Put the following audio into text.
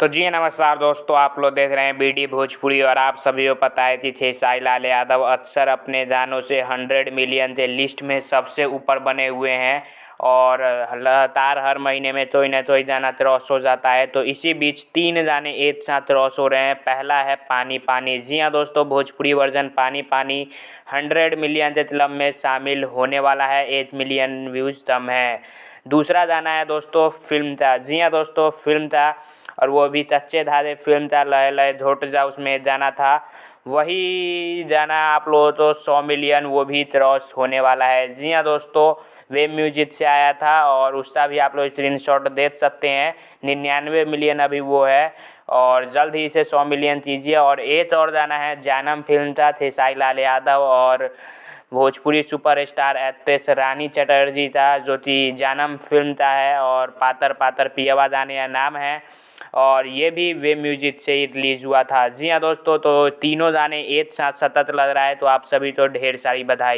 तो जी नमस्कार दोस्तों, आप लोग देख रहे हैं बीडी भोजपुरी और आप सभी को पता है कि खेसारी लाल यादव अक्सर अपने गानों से 100 मिलियन के लिस्ट में सबसे ऊपर बने हुए हैं और लगातार हर महीने में कोई ना कोई गाना क्रॉस हो जाता है। तो इसी बीच 3 गाने एक साथ क्रॉस हो रहे हैं। पहला है पानी पानी। जी हाँ दोस्तों, भोजपुरी वर्जन पानी पानी 100 मिलियन के क्लब में शामिल होने वाला है। 8 मिलियन व्यूज़ कम है। दूसरा गाना है दोस्तों फिल्म था। जी हाँ दोस्तों, फिल्म था और वो भी कच्चे धागे फिल्म था। लय लय झोट जा उसमें जाना था। वही गाना आप लोगों तो 100 मिलियन वो भी क्रॉस होने वाला है। जी हाँ दोस्तों, वेब म्यूजिक से आया था और उसका भी आप लोग स्क्रीनशॉट देख सकते हैं। 99 मिलियन अभी वो है और जल्द ही इसे 100 मिलियन कीजिए। और एक और गाना है जानम फिल्म था, खेसारी लाल यादव और भोजपुरी सुपरस्टार एक्ट्रेस रानी चटर्जी था, जो कि जानम फिल्म का है और पातर पातर पियवा जाने का नाम है और ये भी वे म्यूजिक से ही रिलीज़ हुआ था। जी हाँ दोस्तों, तो तीनों गाने एक साथ सतत लग रहा है, तो आप सभी को ढेर सारी बधाई।